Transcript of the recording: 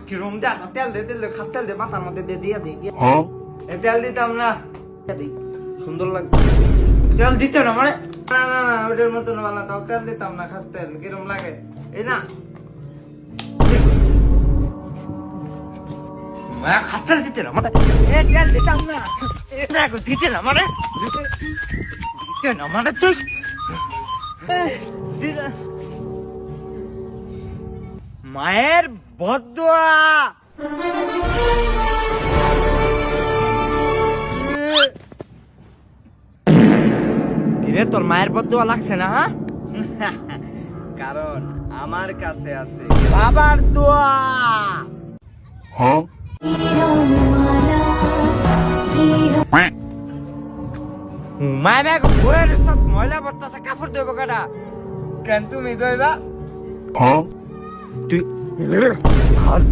কিরম দে আচ্ছা তেল দে তেল দে খাস তেল দে মাথার মধ্যে দে দিয়ে দে তেল দিতাম না সুন্দর লাগবে তেল দিতে না মানে না না না ওটার মতন বানাতাম তেল দিতাম না খাস তেল কিরম লাগে এই না খাস তেল দিতে না মানে তেল দিতাম না দিতে না মানে দিতে না মানে তুই মায়ের বদদোয়া কিরে তোর মায়ের বদদোয়া লাগছে না কারণ আমার কাছে আছে বাবার দোয়া মায়ের ব্যাগ বইয়ের সব ময়লা পড়তেছে কাপড় দেবো কাটা কেন তুমি দইবা তুই খাল